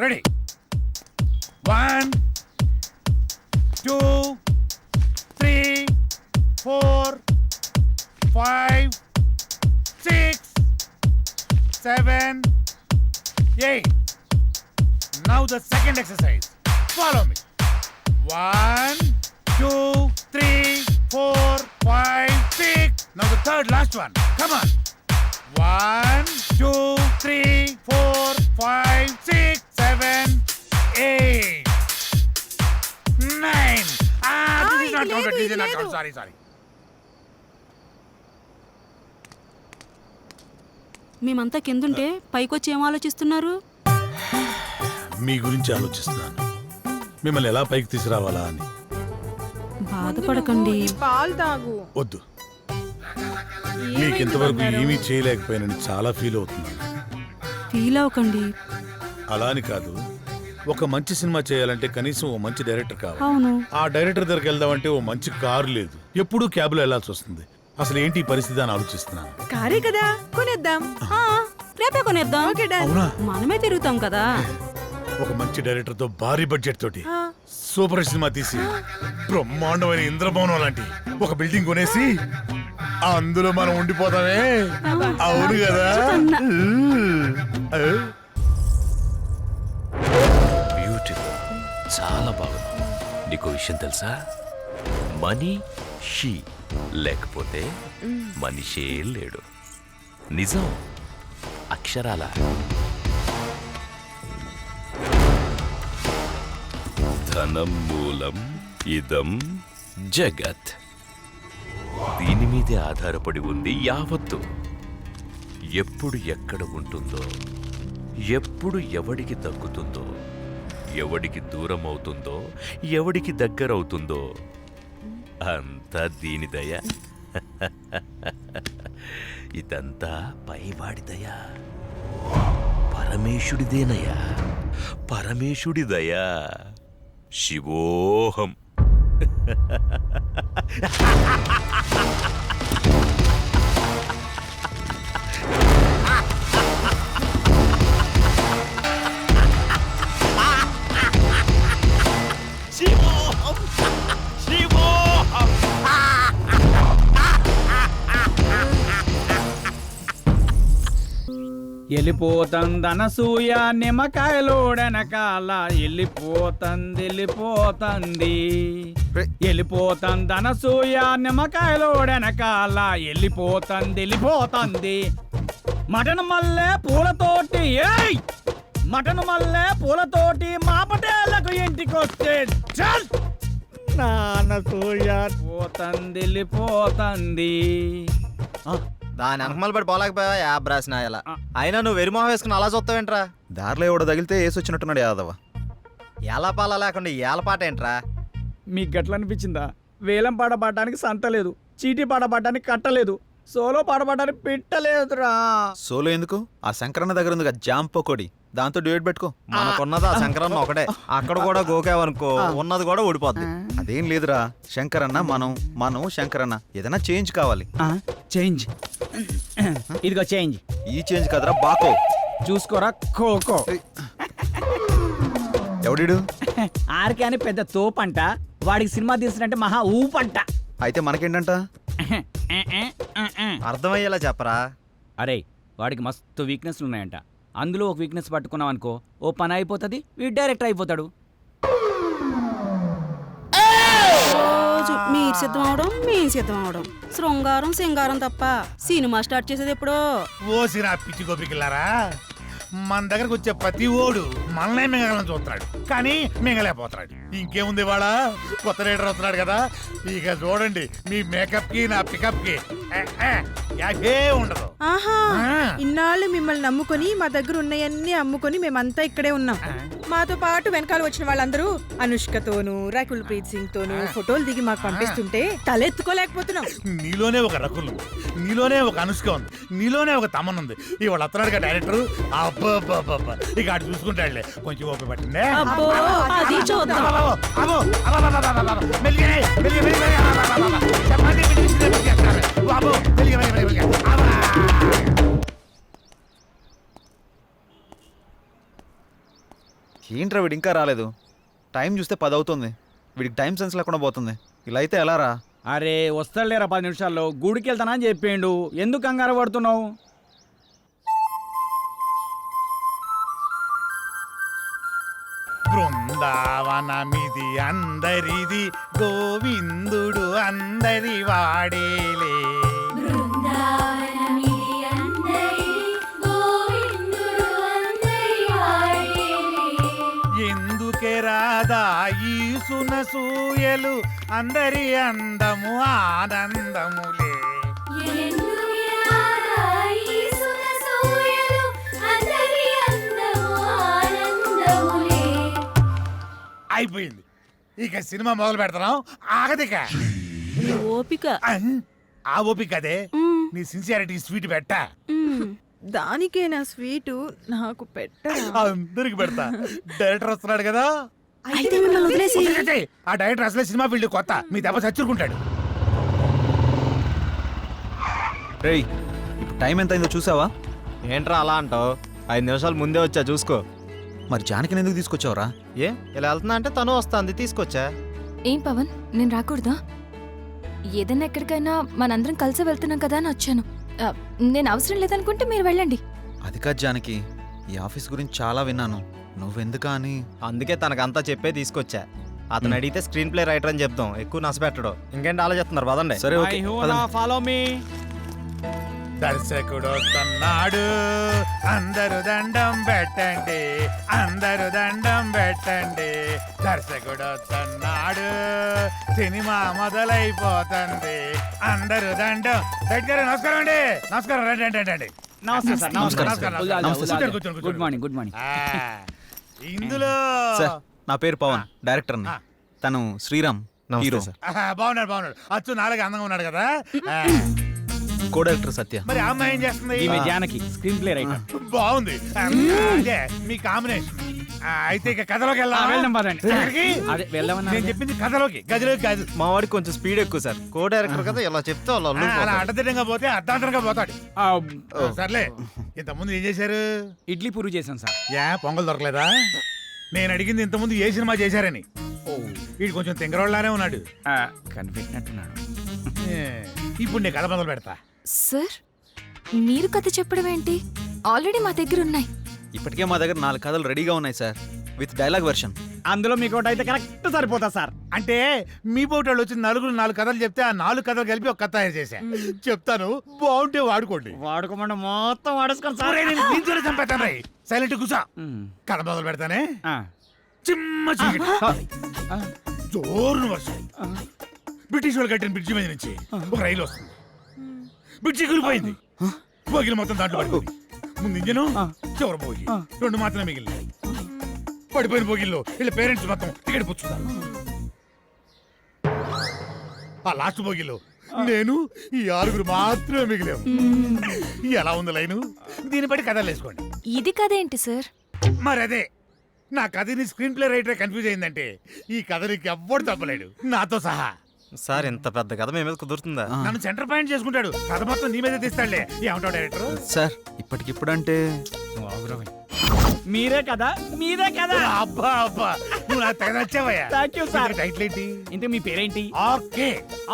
Ready 1 2 3 4 5 6 7 8. Now the second exercise. Follow me. 1 2 3 4 5 6. Now the third last one. Come on. 1 2 3 4 5 6 7 8 9. This is not counted. This is not counted. Sorry. మేమంతా కిందుంటే పైకొచ్చి ఏం ఆలోచిస్తున్నారు? మీ గురించి ఆలోచిస్తున్నాను. మిమ్మల్ని ఎలా పైకి తీసుకురావాలా అని. బాధపడకండి. పాలు తాగు. వద్దు. మీకు ఇంతవరకు ఏమీ చేయలేకపోయానని చాలా ఫీల్ అవుతున్నాను. ఫీల్ అవ్వకండి. అలా అని కాదు, ఒక మంచి సినిమా చేయాలంటే కనీసం ఓ మంచి డైరెక్టర్ కావాలి. అవును. ఆ డైరెక్టర్ దగ్గరికి వెళ్దామంటే ఓ మంచి కారు లేదు, ఎప్పుడూ క్యాబ్లో వెళ్లాల్సి వస్తుంది. అసలు ఏంటి ఈ పరిస్థితి అని ఆలోచిస్తున్నాను. కారే కదా, కొనేద్దాం. రేపే కొనేద్దాం. అవునా? మనమే తిరుగుతాం కదా. ఒక మంచి డైరెక్టర్ తో భారీ బడ్జెట్ తోటి సూపర్ సినిమా తీసి బ్రహ్మాండమైన ఇంద్రభవనం లాంటి ఒక బిల్డింగ్ కొనేసి అందులో మనం ఉండిపోతామే. అవును కదా? బ్యూటిఫుల్, చాలా బాగుంది. నీకు విషయం తెలుసా? మనీ షీ లేకపోతే మనిషే లేడు. నిజం, అక్షరాల. ధనం మూలం ఇదం జగత్. దీని మీదే ఆధారపడి ఉంది యావత్తు. ఎప్పుడు ఎక్కడ ఉంటుందో, ఎప్పుడు ఎవడికి దక్కుతుందో, ఎవడికి దూరం అవుతుందో, ఎవడికి దగ్గరవుతుందో అంతా దీని దయ. ఇదంతా పైవాడి దయ, పరమేశుడిదేనయ్యా, పరమేశుడి దయ. శివోహం. శివోహం, శివోహం. వెళ్ళిపోతందనసూయ నిమ్మకాయలోడనకాల వెళ్ళిపోతంది. వెళ్ళిపోతందనసూయ నిమ్మకాయలోడనకాల వెళ్ళిపోతంది. మటన్ మల్లె పూలతోటి, మటన్ మల్లె పూలతోటి మా పటేళ్లకు ఇంటికొస్తే చల్ నానసూయ వెళ్ళిపోతంది. దాని వెనకమల పడి పోలేకపోయావా యాబ్ రాసిన ఇలా. అయినా నువ్వు వెరిమోహం వేసుకుని అలా చూస్తావేంట్రా? దారిలో ఎవడో తగిలితే వేసి వచ్చినట్టున్నాడు యాదవ. ఏలపాల లేకుండా ఏలపాట ఏంట్రా? మీకు గట్ల అనిపించిందా? వేలం పాట పాడడానికి సంత లేదు, చీటీ పాట పాడడానికి కట్టలేదు, సోలో పాట పాడడానికి పెట్టలేదురా. సోలో ఎందుకు? ఆ శంకరన్న దగ్గర ఉంది జాంప కొడి, దాంతో డ్యూయట్ పెట్టుకో. మనకున్నది ఆ శంకరన్న ఒకటే. అక్కడ కూడా గోకావనుకో ఉన్నది కూడా ఊడిపోద్ది. అదేం లేదురా, శంకరన్న మనం శంకరన్న ఏదైనా చేంజ్ కావాలి. చేంజ్, ఇదిగో చేంజ్. ఈ చేంజ్ కదరా బాకో. చూసుకోరా ఖోఖో. ఎవడిడు? ఆర్కే అని పెద్ద తోపంట, వాడికి సినిమా తీసినట్టే మహా ఊపంట. అయితే మనకేంటంట? అర్థమయ్యేలా చెప్పరా. అరే, వాడికి మస్తు వీక్నెస్లు ఉన్నాయంట. అందులో ఒక వీక్నెస్ పట్టుకున్నాం అనుకో, ఓ పని అయిపోతుంది, వీడు డైరెక్టర్ అయిపోతాడు. రోజు మీరు సిద్ధం అవడం, మేము సిద్ధం అవడం, శృంగారం సింగారం తప్ప సినిమా స్టార్ట్ చేసేది ఎప్పుడో. ఓసిరా పిచ్చి గోపికిల్లారా, మన దగ్గరకు వచ్చే ప్రతి ఓడు మనల్నే మింగలని చూస్తున్నాడు, కానీ మింగలేకపోతున్నాడు. ఇంకేముంది, వాళ్ళ కొత్త రైడర్ అవుతున్నాడు కదా. ఇక చూడండి, మీ మేకప్ కి నా పికప్ కి యాభే ఉండదు. ఆహా, ఇన్నాళ్ళు మిమ్మల్ని నమ్ముకొని మా దగ్గర ఉన్నాయన్నీ అమ్ముకొని మేమంతా ఇక్కడే ఉన్నాం. మాతో పాటు వెనకాల వచ్చిన వాళ్ళందరూ అనుష్కతోనూ రకుల్ ప్రీత్ సింగ్ తోనూ ఫోటోలు దిగి మాకు పంపిస్తుంటే తలెత్తుకోలేకపోతున్నాం. నీలోనే ఒక రకుల్ ఉంది, నీలోనే ఒక అనుష్క ఉంది, నీలోనే ఒక తమన్ ఉంది. ఇవాళ వస్తున్నాడు డైరెక్టర్. అబ్బా, ఇక అటు చూసుకుంటాడులే. కొంచెం ఓపిక పట్టిందే. అది చూద్దాం. ఏంట్రా వీడు ఇంకా రాలేదు? టైం చూస్తే 10 అవుతుంది. వీడికి టైం సెన్స్ లేకుండా పోతుంది. ఇలా అయితే ఎలా రా? అరే వస్తాడులేరా 10 నిమిషాల్లో. గుడికి వెళ్తానా అని చెప్పిండు. ఎందుకు కంగారు పడుతున్నావు? బృందావనమిది అందరిది, గోవిందుడు అందరి వాడేలే. ఎందుకే రాదా ఈ సునసూయలు, అందరి అందము ఆనందములే. అయిపోయింది, ఇక సినిమా మొదలు పెడతాం. ఆగదిక నీ ఓపిక. ఆ ఓపిక అదే, నీ సిన్సియారిటీ స్వీట్ పెట్ట. దానికే నా స్వీటు నాకు పెట్టరా? అందరికి పెడతా. డైరెక్టర్ వస్తున్నాడు కదా, అయితే మిమ్మల్ని వదిలేసి వదిలేసేయ్. ఆ డైరెక్టర్ అసలే సినిమా ఫీల్డ్ కొత్త, మీ దెబ్బ చచ్చుకుంటాడు. రేయ్, ఇప్పుడు టైం ఎంత అయిందో చూసావా? ఏంట్రా అలా అంటావు? 5 నిమిషాలు ముందే వచ్చా చూసుకో. మరి జానకిని ఎందుకు తీసుకొచ్చావురా? ఏ ఇలా వెళ్తున్నా అంటే తను వస్తుంది, తీసుకొచ్చా. ఏం పవన్, నేను రాకూడదా? ఏదైనా ఎక్కడికైనా మనందరం కలిసి వెళ్తున్నాం కదా అని వచ్చాను. నేను అవసరం లేదనుకుంటే మీరు వెళ్ళండి. అది కాదు జానకి, ఈ ఆఫీస్ గురించి చాలా విన్నాను. నువ్వెందుకా అని. అందుకే తనకంతా చెప్పే తీసుకొచ్చా. అతను అడిగితే స్క్రీన్ ప్లే రైటర్ అని చెప్తాం, ఎక్కువ నచ్చబెట్టడు. ఇంకేంటి ఆలోచిస్తున్నారు? పదండి. సరే ఓకే, పదండి. Follow me. దర్శకుడు వస్తున్నాడు, అందరు దండం పెట్టండి, అందరు దండం పెట్టండి. దర్శకుడు వస్తున్నాడు, సినిమా మొదలైపోతుంది, అందరు దండం దగ్గర. నమస్కారం అండి, నమస్కారం. రండి రండి రండి. నమస్తే సార్. నమస్కారం. కూర్చోండి, కూర్చోండి, గుడ్ మార్నింగ్. Good morning. ఇందులో సార్, నా పేరు పవన్, డైరెక్టర్ని. తను శ్రీరామ్, హీరో. సార్. బాగున్నాడు బాగున్నాడు, అచ్చు నాలుగు అందంగా ఉన్నాడు కదా. కో డైరెక్టర్ సత్య. మరి ఆ అమ్మాయి ఏం చేస్తుంది? ఈమె జానకి, స్క్రీన్ ప్లే రైటర్. బాగుంది, అదే మీ కాంబినేషన్. అయితే ఇక కథలోకి వెళ్దాం వెళ్దాం. పదండి. ఎక్కడికి? అదే వెళ్దామన్నా. నేను చెప్పింది కథలోకి, గదిలోకి కాదు. మా వాడికి కొంచెం స్పీడ్ ఎక్కువ సార్. కో డైరెక్టర్ కదా, ఇలా చెప్తే వాళ్ళు అలా అల్లుకుపోతారు. అడ్డదిడ్డంగా పోతే అర్ధాంతరంగా పోతాడు. సర్లే, ఇంతకుముందు ఏం చేశారు? ఇడ్లీ పూరి చేశాను సార్. పొంగల్ దొరకలేదా? నేను అడిగింది ఇంతకుముందు ఏ సినిమా చేశారని. వీడు కొంచెం తింగరోళ్ళలానే ఉన్నాడు. కనిపెట్టినట్టున్నాడు. ఏ, ఇప్పుడు నీ కథ మొదలు పెడతా. సార్, మీరు కథ చెప్పడం ఏంటి? ఆల్రెడీ మా దగ్గర ఉన్నాయి. ఇప్పటికే మా దగ్గర 4 కథలు రెడీగా ఉన్నాయి సార్, విత్ డైలాగ్ వెర్షన్. అందులో మీకు ఒకటి అయితే కరెక్ట్ సరిపోతా సార్. అంటే మీ పోటాళ్ళు వచ్చి నలుగురు 4 కథలు చెప్తే ఆ 4 కథలు కలిపి ఒక కథ తయారు చేశా. చెప్తాను, బాగుంటే వాడుకోండి. వాడుకోమంటే మొత్తం వాడేసుకోండి సార్. ఒరేయ్, నేను దీంతోనే చంపేస్తాను రేయ్. సైలెంట్ కూసా. కథ మొదలు పెడతానే. చిమ్మ చీకటి, జోరున వర్షం. బ్రిటిష్ వాళ్ళు కట్టిన బ్రిడ్జి మీద నుంచి ఒక రైలు వస్తుంది. బ్రిడ్జి కూలిపోయింది, బోగిలు మొత్తం దాంట్లో పడిపోయింది. ముందు ఇంజను, చివరి బోగి, 2 మాత్రమే మిగిలినాయి. పడిపోయిన బోగిల్లో వీళ్ళ పేరెంట్స్ మొత్తం టికెట్ పుచ్చుతారు. ఆ లాస్ట్ బోగిలో నేను, ఈ 6 మాత్రమే మిగిలాము. ఎలా ఉంది లైను? దీన్ని బట్టి కథలు వేసుకోండి. ఇది కథ ఏంటి సార్? మరి అదే, నా కథని స్క్రీన్ ప్లే రైటర్ కన్ఫ్యూజ్ అయిందంటే ఈ కథ నీకు ఎవ్వడు తప్పలేడు, నాతో సహా. సార్ ఇంత పెద్ద కథ మీ మీద కుదురుతుందా? నన్ను సెంటర్ పాయింట్ చేసుకుంటాడు, కథ మొత్తం నీ మీద తీస్తాడులే. ఏమంటావు డైరెక్టర్? సార్, ఇప్పటికిప్పుడంటే మీరే కదా, మీరే కదా. అబ్బా అబ్బా, నువ్వు నాకు తెగ నచ్చావయ్యా. Thank you sir. టైటిల్ ఏంటి? ఇంతకు మీ పేరేంటి? ఆర్కే.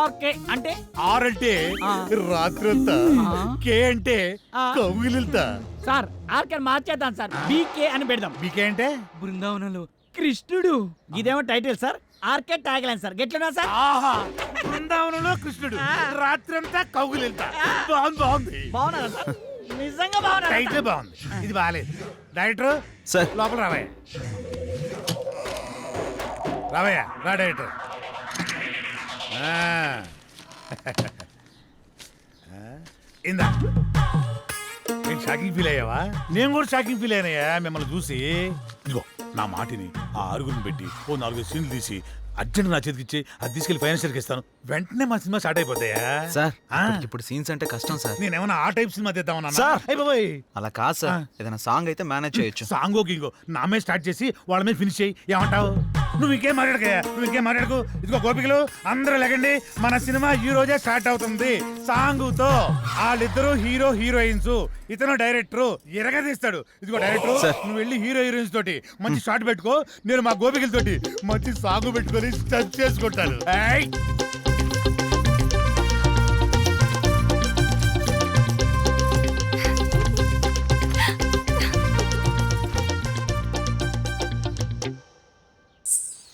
ఓకే అంటే ఆర్ అంటే రాత్రంతా, కే అంటే కౌగిలిల్తా. సార్ ఆర్కే మార్చేద్దాం సార్, బీకే అని పెడదాం. బీకే అంటే బృందావనంలో కృష్ణుడు. ఇదేమో title sir, RK tag line sir. గెట్లనా సార్? ఆహా, బృందావనంలో కృష్ణుడు, రాత్రంతా కౌగిలిల్తా. బాగుంది బాగుంది. బాగున్నారా సార్? నిజంగా బాగున్నా. టైటిల్ బాగుంది, ఇది బాగాలేదు. డైరెక్టర్ సార్, లోపల రావయ్యా. రావయ్యా, రా డైరెక్టర్. ఇందా, నేను షాకింగ్ ఫీల్ అయ్యావా? నేను కూడా షాకింగ్ ఫీల్ అయినాయా మిమ్మల్ని చూసి. ఇదిగో నా మాటిని, ఆ 6 పెట్టి ఓ 4 సీన్లు తీసి అర్జెంట్ నా చేతికి ఇచ్చి అది తీసుకెళ్లి ఫైనాన్షియల్కి ఇస్తాను, వెంటనే మా సినిమా స్టార్ట్ అయిపోతాయా. సార్ ఆ. ఇప్పుడు సీన్స్ అంటే కష్టం సార్. నేనేమన్నా ఆ టైప్ సినిమా తీద్దామన్నా సార్. అయిపోయి అలా కాదు సార్, ఏదైనా సాంగ్ అయితే మేనేజ్ చేయొచ్చు. సాంగో గింగో నా మీద స్టార్ట్ చేసి వాళ్ళ మీద ఫినిష్ చేయి, ఏమంటావు? నువ్వు ఇంకేం మాట్లాడకయ్యా, నువ్వు ఇంకేం మాట్లాడకు. ఇదిగో గోపికలు అందరూ లేకండి, మన సినిమా ఈ రోజే స్టార్ట్ అవుతుంది సాంగుతో. వాళ్ళిద్దరూ హీరో హీరోయిన్స్, ఇతను డైరెక్టర్ ఎరగదీస్తాడు. ఇదిగో డైరెక్టర్, నువ్వు వెళ్ళి హీరో హీరోయిన్స్ తోటి మంచి షాట్ పెట్టుకో, నేను మా గోపికలతోటి మంచి సాంగ్ పెట్టుకొని టచ్ చేసుకుంటాను. ఏయ్!